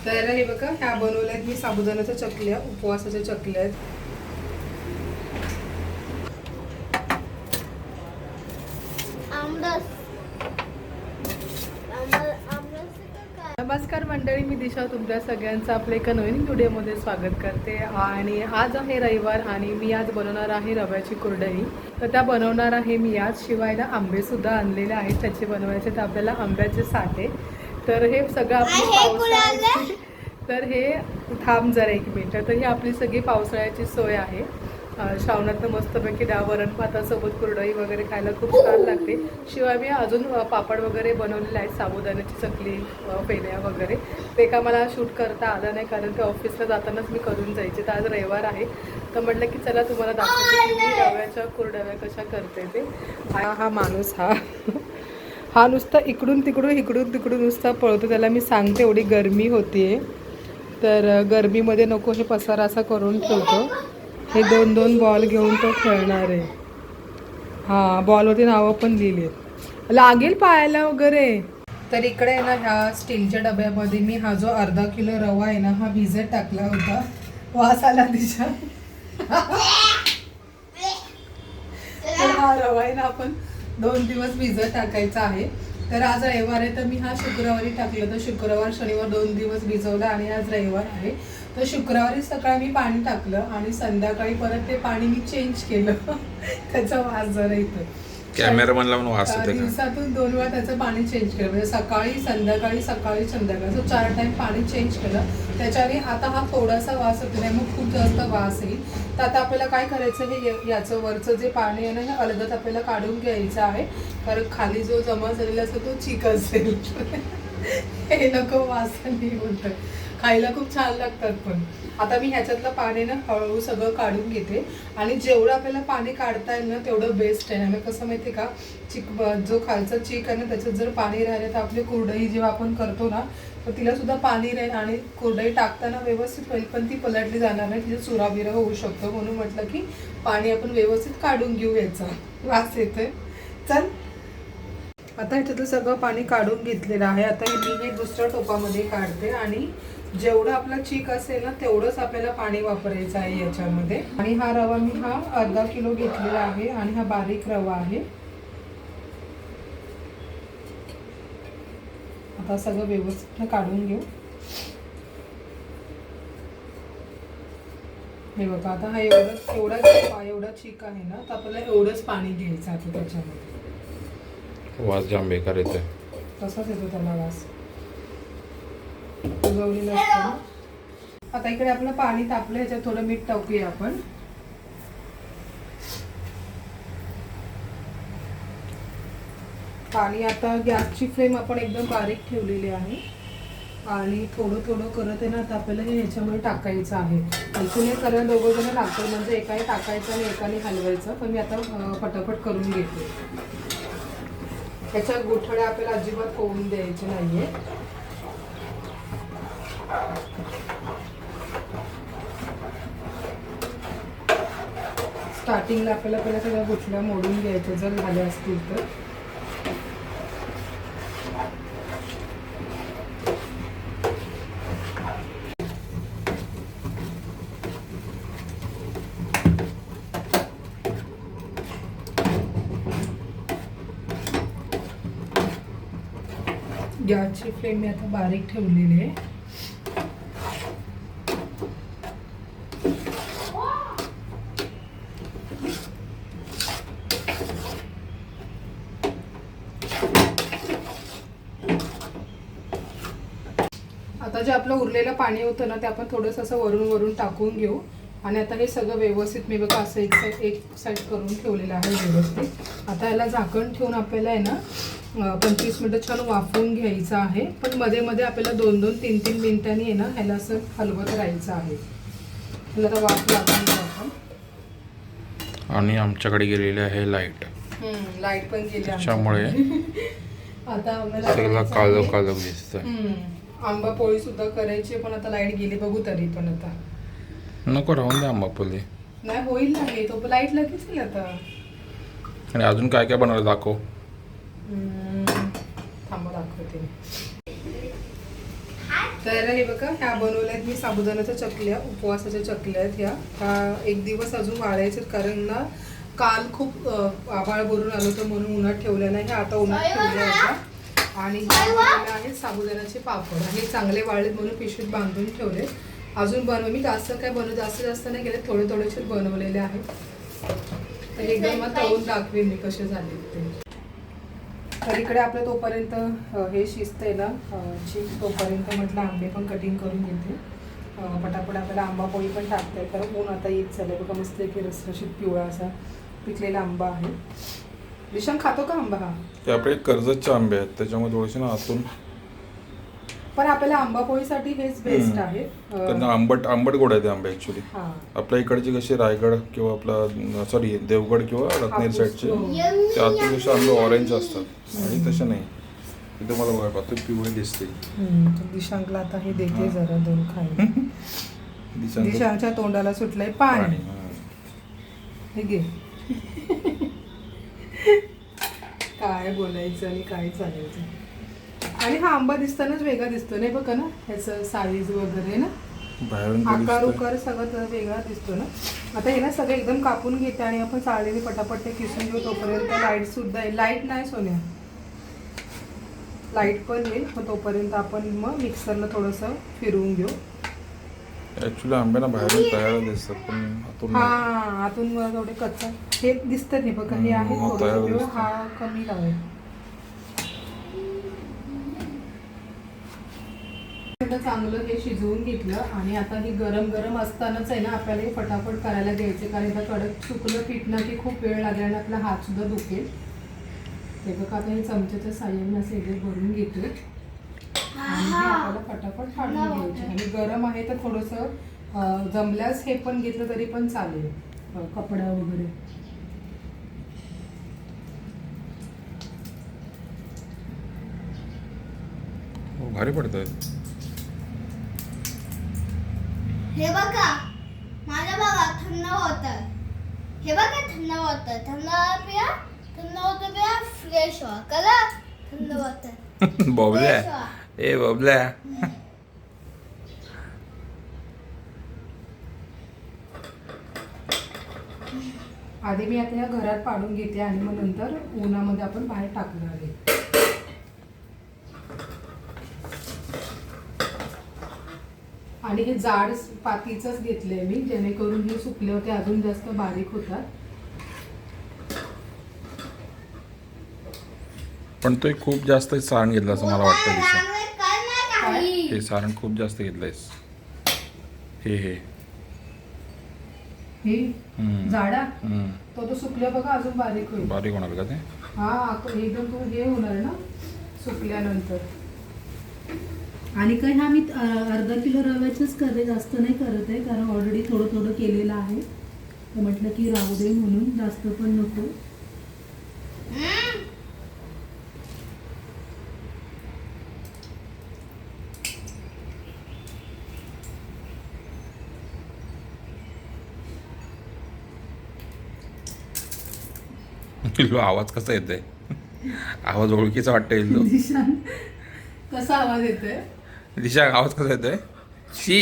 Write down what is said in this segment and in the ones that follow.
तर हे बघा, ह्या बनवल्यात मी साबुदाण्याच्या चकल्या, उपवासाच्या चकल्या आहेत. नमस्कार मंडळी, मी दिशा तुमच्या सगळ्यांचं आपल्या एका नवीन व्हिडिओमध्ये स्वागत करते. आणि आज आहे रविवार आणि मी आज बनवणार आहे रव्याची कुरडई. तर त्या बनवणार आहे मी आज. शिवाय ना आंबेसुद्धा आणलेले आहेत त्याचे बनवायचे, तर आपल्याला आंब्याचे साठे. तर हे सगळं आपली पावसाळ्याची, तर हे थांब जरा एक मिनटं. तर ही आपली सगळी पावसाळ्याची सोय आहे. श्रावणात मस्तपैकी वरण भातासोबत कुरडई वगैरे खायला खूप छान लागते. शिवाय मी अजून पापड वगैरे बनवलेले आहेत, साबुदाण्याची चकली, फेण्या वगैरे. ते का मला शूट करता आलं नाही कारण ते ऑफिसला जातानाच मी करून जायचे. तर आज रविवार आहे, तर म्हटलं की चला तुम्हाला दाखवते की मी रव्याच्या कुरडया कशा करते ते. हा माणूस हा नुसता इकडून तिकडून नुसता पळतो. त्याला मी सांगते एवढी गरमी होतीये, तर गरमीमध्ये नको हे पसारा असा करून ठेवतो. हे 2-2 बॉल घेऊन तो खेळणार आहे. हां, बॉलवरती नावं पण लिहिली आहेत, लागेल पायाला वगैरे. तर इकडे आहे ना, ह्या स्टीलच्या डब्यामध्ये मी हा जो अर्धा किलो रवा आहे ना, हा भिजत टाकला होता. वास आला दिशा. तर हा रवा आहे ना, आपण 2 दिवस भिजत टाकायचा आहे. तर आज रविवार आहे, तर मी हा शुक्रवारी टाकलं. तर शुक्रवार शनिवार 2 दिवस भिजवलं आणि आज रविवार आहे. तर शुक्रवारी सकाळी मी पाणी टाकलं आणि संध्याकाळी परत ते पाणी मी चेंज केलं. त्याचा वास जरा येतो, कॅमेरामॅनला पण वास येतो. दिवसातून 2 वेळा त्याचं पाणी चेंज केलं, म्हणजे सकाळी संध्याकाळी असं 4 टाइम पाणी चेंज केलं. त्याच्याने आता हा थोडासा वास येतो नाही, मग खूप जास्त वास येईल. तर आता आपल्याला काय करायचं, हे याचं वरचं जे पाणी आहे ना, हे अलगद आपल्याला काढून घ्यायचं आहे. कारण खाली जो जमा झालेला असतो तो चीक असेल. हे नको वासाने होतं, खायला खूप छान लागतात. पण आता मी ह्याच्यातलं पाणी ना हळूहळू सगळं काढून घेते. आणि जेवढं आपल्याला पाणी काढता येईल ना तेवढं बेस्ट आहे. आणि कसं माहिती का, जो खालचा चीक आहे ना, त्याच्यात जर पाणी राहिलं तर आपली कुरडई जेव्हा आपण करतो ना, तर तिला सुद्धा पाणी राहील आणि कुरडई टाकताना व्यवस्थित होईल, पण ती पलटली जाणार नाही, तिचं चुराबिरा होऊ शकतो. म्हणून म्हटलं की पाणी आपण व्यवस्थित काढून घेऊ. याचा वास येतोय. चल, आता ह्याच्यातलं सगळं पाणी काढून घेतलेलं आहे. आता मी हे दुसऱ्या टोपामध्ये काढते आणि जेवढं आपला चीक असेल ना तेवढंच आपल्याला पाणी वापरायचं आहे याच्यामध्ये. आणि हा रवा मी अर्धा किलो घेतलेला आहे आणि हा बारीक रवा आहे. आता सगळं व्यवस्थित काढून घेऊ. हे बघा, आता हा एवढा चीक आहे ना, तर आपल्याला एवढंच पाणी घ्यायचं आता त्याच्यामध्ये. वास जाम बेकार येतोय. तसाच येतो त्याला वास, उगवलेलं असतं. आता इकडे आपलं पाणी तापलं, ह्याच्यात थोडं मीठ टाकूया आपण. पाणी आता गॅसची फ्लेम आपण एकदम बारीक ठेवलेली आहे आणि थोडं करत आहे ना, आता आपल्याला हे ह्याच्यामध्ये टाकायचं आहे. ॲक्च्युली करायला 2 जण लागतात, म्हणजे एकाने टाकायचं आणि एकाने हलवायचं. पण मी आता पटापट करून घेते. ह्याच्या गोठड्या आपल्याला अजिबात होऊन द्यायचे नाहीये. स्टार्टिंगला आपल्याला पहिल्या सगळ्या गोठड्या मोडून घ्यायच्या जर झाल्या असतील तर. गॅसची फ्लेम मी आता बारीक ठेवलेली आहे. आता जे आपलं उरलेलं पाणी होतं ना, ते आपण थोडंसं असं वरून टाकून घेऊ. आणि आता हे सगळं व्यवस्थित मी बघा असं एक साईड करून ठेवलेलं आहे व्यवस्थित. आता याला झाकण ठेवून आपल्याला आहे ना 25 मिनिटं छान वाफवून घ्यायचं आहे. पण मध्ये मध्ये आपल्याला 2-2, 3-3 मिनिटांनी आहे ना ह्याला असं हलवत राहायचं आहे. ह्याला आता वाफ लागून घेऊ आपण. आणि आमच्याकडे गेलेली आहे लाईट. लाईट पण गेली त्यामुळे आता आम्हाला सगळं काळं दिसतंय. आंबा पोळी सुद्धा करायची, पण आता लाईट गेली. बघू तरी पण आता नको राहून द्या आंबापोळी. नाही होईल नाही, तो लाईट लगेच येईल आता. आणि अजून काय काय बनवलं दाखव. थांबा दाखवते. तर हे बघा ह्या बनवल्यात मी साबुदाण्याच्या चकल्या, उपवासाच्या चकल्या आहेत ह्या एक दिवस अजून वाढायचे कारण ना काल खूप आभाळ भरून आलं होतं म्हणून उन्हात ठेवल्या नाही, आता उन्हात ठेवल्या होत्या. आणि ह्या बनवल्या आहेत साबुदाण्याचे पापड आणि चांगले वाळलेत म्हणून पिशवीत बांधून ठेवले. अजून मी जास्त जास्त नाही केले, थोडेसे बनवलेले आहेत. तर एकदम तळून दाखवेन मी कसे झाले ते. तर इकडे आपलं तोपर्यंत हे शिजतंय ना तोपर्यंत म्हटलं आंबे पण कटिंग करून घेते. पटापट आपल्याला आंबा पोळी पण टाकते कारण ऊन आता येत चाललंय बघा. मस्त की रसरशीत पिवळा असा पिकलेला आंबा आहे. दिशांक खातो का आंबा हा? ते आपले कर्जतचे आंबे आहेत त्याच्यामुळे थोडेसे ना आतून, पण आपल्याला आंबा पोळीसाठी हेच बेस्ट आहे. त्यांना आंबट गोड आहे ते आंबे ऍक्च्युली. आपल्या इकडचे कसे रायगड किंवा आपला सॉरी देवगड किंवा रत्नागिरी साईडचे ते आतून कसे आंबे ऑरेंज असतात आणि तसे नाही. इथे मला बघा पातळ पिवळे दिसते. दिशांकला आता हे देते जरा दोन खायला. दिशांकच्या तोंडाला सुटलंय पाणी. हे घे. काय बोलायचं आणि काय चालायचं. आणि हा आंबा दिसतानाच वेगळा दिसतो नाही बघा ना, ह्याचं साईज वगैरे ना, आकार उकार सगळं वेगळा दिसतो ना. आता हे ना सगळं एकदम कापून घेते आणि आपण चाळलेली पटापट ते किसून घेऊ. तोपर्यंत लाईट सुद्धा आहे. लाईट नाही सोन्या, लाईट पण येईल. मग तोपर्यंत आपण मग मिक्सरला थोडंसं फिरवून घेऊ. ऍक्च्युली आंब्याना बाहेरून तयार दिसतात पण आतून आतून थोडे कच्चा हे दिसतं. हे बघा हे आहे थोडं, हा कमी लावेल. चांगलं हे शिजवून घेतलं आणि आता ही गरम गरम असतानाच आहे ना आपल्याला हे फटाफट करायला द्यायचे कारण आता थोडं चुकलं पीठ ना की खूप वेळ लागला आणि आपला हात सुद्धा दुखेल. ते बघा आता हे चमच्याच्या साह्याने असं इथे भरून घेतलं आणि हे आपल्याला फटाफट काढून घ्यायचे. आणि गरम आहे तर थोडंसं जमल्यास हे पण घेतलं तरी पण चालेल, कपडा वगैरे. भारी पडतात. हे बघा माझ्या बघा थंड होतं. हे बघा थंड होतं. थंड पिया, थंड होतं पिया, फ्रेश व्हा. कला थंड होतं. बबल्या ए बबल्या. आधी मी आता या घरात पाडून घेते आणि मग नंतर उन्हामध्ये आपण बाहेर टाकणार आहे. आणि हे जाड पातीचंच घेतलंय मी जेणेकरून हे सुकले होते अजून जास्त बारीक होतात. पण तो खूप जास्त सारण घेतलं असं मला वाटतं. दिशा काय हे सारण खूप जास्त घेतलंयस. हे हे हे जाडा तो सुकल्या बघा अजून बारीक होईल. बारीक होणार का ते? हा एकदम तो हे होणार ना सुकल्यानंतर. आणि काय हा मी अर्धा किलो रव्याचंच करते, जास्त नाही करत आहे कारण ऑलरेडी थोडं केलेलं आहे. तर म्हटलं की राहू दे म्हणून, जास्त पण नको. आवाज कसा येतोय? आवाज ओळखीचा वाटतोय. दिशान कसा आवाज येतोय? दिशा आवाज कसा येतोय? शी.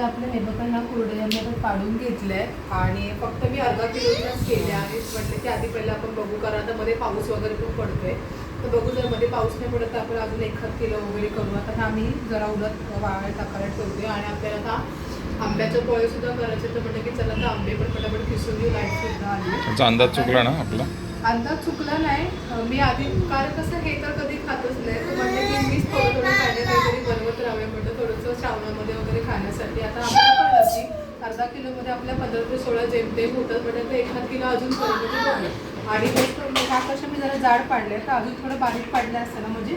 आपल्या हे बघा ह्या कुरडयांमध्ये काढून घेतलंय आणि फक्त मी अर्धा किलोच्याच केल्या आणि म्हटलं की आधी पहिला आपण बघू कारण आता मध्ये पाऊस वगैरे खूप पडतोय तर बघू जर मध्ये पाऊस नाही पडत तर आपण अजून 1 किलो वगैरे करू. आता ह्या मी जरा उडत वाळत टाकायला ठेवते आणि आपल्याला आता आंब्याचे पोळे सुद्धा करायचे तर म्हटलं की चला तर आंबे पण पटापट किसून घेऊ. लाईट सुद्धा आली. त्याचा अंदाज चुकला ना आपला? अंदाज चुकला नाही. मी आधी कारण कसं हे तर कधी खातच नाही तर म्हटलं की मीच थोडं खायला काहीतरी बनवत राहावे म्हटलं थोडंसं श्रावणामध्ये वगैरे खाण्यासाठी. आता आम्हाला पण अशी अर्धा किलोमध्ये आपल्या 15 ते 16 जेमतेम होतात म्हटलं तर 1 किलो अजून करून आणि ह्या कशा मी जरा जाड पाडल्या तर अजून थोडं बारीक पाडल्या असताना म्हणजे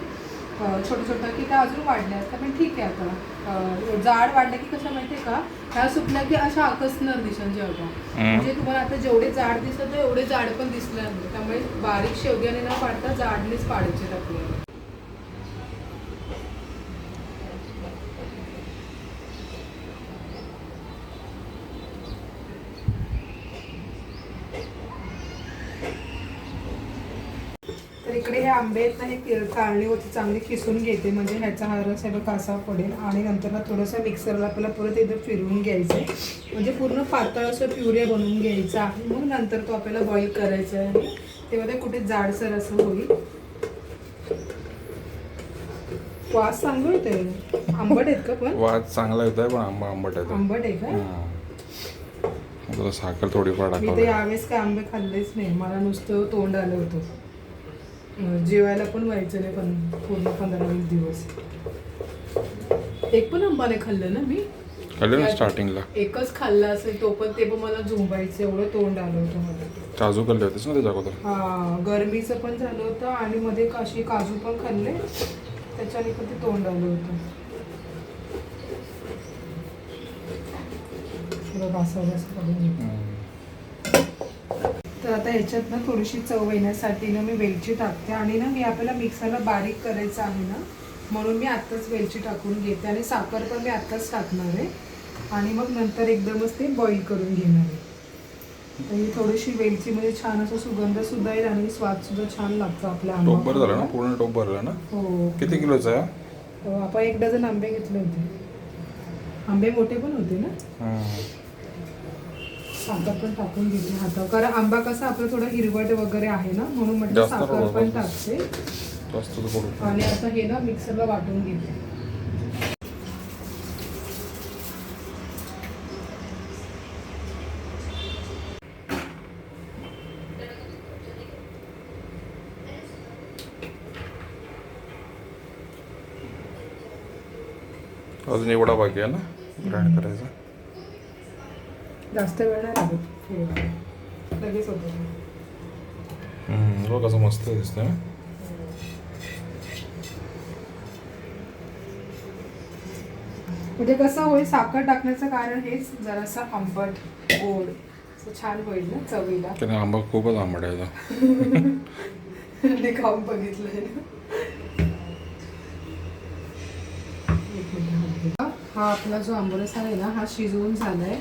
छोटं की त्या अजून वाढल्या असतात पण ठीक आहे. आता जाड वाढल्या की कसं माहिती आहे का ह्या सुकल्या की अशा आकसणार दिशांच्या अगं म्हणजे तुम्हाला आता जेवढे जाड दिसत तर एवढे जाड पण दिसणार नाही. त्यामुळे बारीक शेवग्याने न पाडता जाडनेच पाडायचे आपल्याला. इकडे हे आंबे आहेत ना, हे चाळणीवरती चांगले किसून घेते, म्हणजे ह्याचा हा रस आहे बघा असा पडेल. आणि नंतर ना थोडंसं मिक्सरला आपल्याला परत एकदा फिरवून घ्यायचं आहे, म्हणजे पूर्ण पातळ असं प्युरे बनवून घ्यायचं आहे. मग नंतर तो आपल्याला बॉईल करायचा आहे, तेव्हा ते कुठे जाडसर असं होईल. वास चांगला येतोय. आंबट आहेत का पण? वास चांगला येतोय पण आंबा आंबट आहे. आंबट आहे का? तुला साखर थोडीफार मी तर टाकावं. यावेळेस काय आंबे खाल्लेच नाही, मला नुसतं तोंड आलं होतं. जेवायला पण व्हायचं नाही पण पूर्ण 15-20 दिवस. एक पण आंबा नाही खाल्लं ना मी. खाल्लं ना स्टार्टिंगला. एकच खाल्ला असेल तो पण, ते पण मला झोंबायचं एवढं तोंड आलं होतं मला. काजू खाल्ले होतेस ना त्याच्या अगोदर. हा, गरमीचं पण झालं होतं आणि मध्ये अशी काजू पण खाल्ले, त्याच्याने पण ते तोंड आलं होतं. तर आता ह्याच्यात ना थोडीशी चव येण्यासाठी ना मी वेलची टाकते. आणि ना मी आपल्याला मिक्सरला बारीक करायचं आहे ना, म्हणून मी आत्ताच वेलची टाकून घेते. आणि साखर पण मी आत्ताच टाकणार आहे, आणि मग नंतर एकदमच ते बॉईल करून घेणार आहे. तर ही थोडीशी वेलची म्हणजे छान असं सुगंध सुद्धा येईल आणि स्वाद सुद्धा छान लागतो आपल्या टोप भर झाला ना, आंबा. पूर्ण टोप भरला ना. हो. किती किलोचा आहे? आपण 1 डझन आंबे घेतले होते. आंबे मोठे पण होते ना. साखर पण टाकून घेते हातावर, कारण आंबा कसा आपलं थोडं हिरवट वगैरे आहे ना, म्हणून म्हटलं जास्त साखर रवा पण बस. टाकते. जास्त तर करू. आणि आता हे ना मिक्सरला वाटून घेते. अजून एवढा बाकी आहे ना ग्राइंड करायचा. जास्त वेळ नाही लागत, लगेच होतं. बघ कसं मस्त दिसतंय ना. म्हणजे कसं होईल, साखर टाकण्याचं कारण हेच जरासं आंबट गोड असं छान होईल ना चवीला. कारण आंबा खूपच आंबट आहे आता. ते खाऊन बघितलंय ना. हा आपला जो आंबरस आहे ना, हा शिजवून झालाय.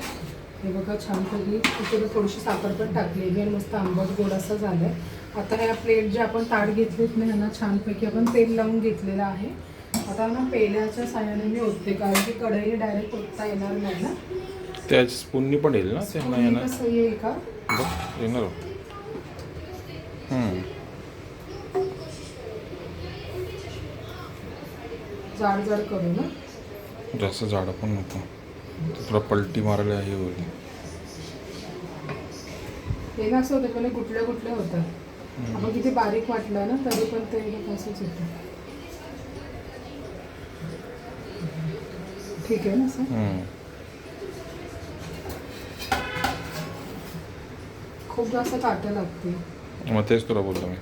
हे बघा छानपैकी. इथे थोडीशी साखर पण टाकलेली आणि मस्त आंबट गोड असं झालंय. आता ह्या प्लेट जे आपण ताट घेतलेत ना, ह्यांना छानपैकी आपण तेल लावून घेतलेलं आहे. आता ना पेल्याच्या साह्याने मी ओतते, कारण की कढई डायरेक्ट ओतता येणार नाही ना. त्या स्पूननी पण येईल ना ते. नाही येणार. कसं येईल का? बघ येणार. जाड जाड करू ना. जास्त जाडं पण नको, तुला पलटी मारायला हे होईल. हे ना असं होतं पण गुटल्या गुटल्या होतात. आपण किती बारीक वाटलं ना तरी पण ते असंच होतं. ठीक आहे ना असं. खूप जास्त काटं लागते. मग तेच तुला बोलतो मी.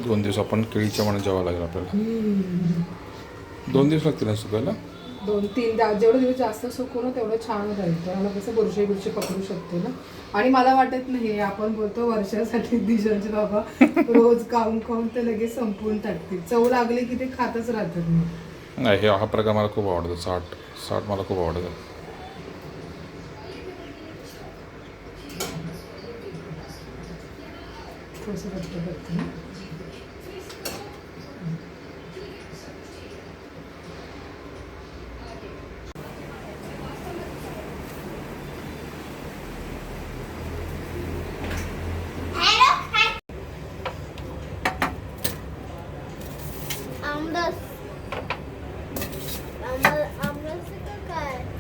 2 दिवस आपण केळीच्या मनात जेवावं लागेल आपल्याला. 2 दिवस लागतील ना सुकायला. 2-3 जेवढं दिवस जास्त सुकू ना तेवढं छान राहील. मला कसं बुरशी पकडू शकते ना. आणि मला वाटत नाही आपण बोलतो वर्षासाठी दिशांचे बाबा रोज खाऊन खाऊन ते लगेच संपवून टाकतील. चव लागली की ते खातच राहतात. नाही, हे हा प्रकार मला खूप आवडतो. साठ मला खूप आवडतं. थोडंसं घट्ट करते ना.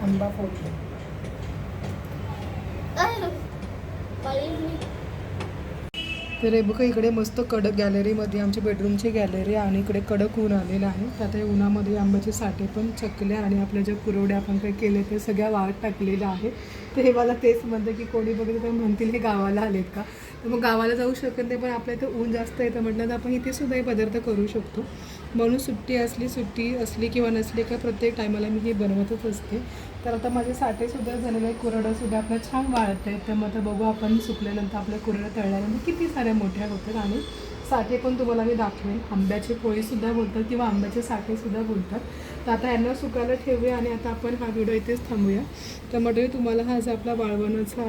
आंबा फोडला. तर हे बघा इकडे मस्त कडक गॅलरीमध्ये आमच्या बेडरूमची गॅलरी आणि इकडे कडक ऊन आलेलं आहे. तर आता या उन्हामध्ये आंब्याचे साठे पण चकल्या आणि आपल्या ज्या कुरवड्या आपण काही केले ते सगळ्या वाळत टाकलेल्या आहे. तर हे मला तेच म्हणतं की कोणी बघितलं तर म्हणतील हे गावाला आलेत का. तर मग गावाला जाऊ शकत नाही, पण आपल्या इथं ऊन जास्त येतं म्हटलं तर आपण इथे सुद्धा हे पदार्थ करू शकतो. म्हणून सुट्टी असली किंवा नसली का प्रत्येक टायमाला मी हे बनवतच असते. तर आता माझे साठेसुद्धा झालेले, कुरडंसुद्धा आपल्या छान वाळत आहेत. तर मग आता बघू आपण सुकल्यानंतर आपल्या कुरड्या तळल्यानंतर किती साऱ्या मोठ्या होतात आणि साठे पण तुम्हाला मी दाखवेन. आंब्याची पोळीसुद्धा बोलतात किंवा आंब्याचे साठेसुद्धा बोलतात. तर आता यांना सुकायला ठेवूया आणि आता आपण हा व्हिडिओ इथेच थांबूया. तर मंडळी तुम्हाला हा जो आपला वाळवणाचा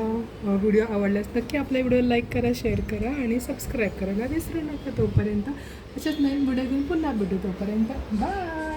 व्हिडिओ आवडल्यास नक्की आपल्या व्हिडिओ लाईक करा, शेअर करा आणि सबस्क्राईब करायला विसरू नका. तोपर्यंत अशाच नवीन व्हिडिओ घेऊन पुन्हा भेटू. तोपर्यंत बाय.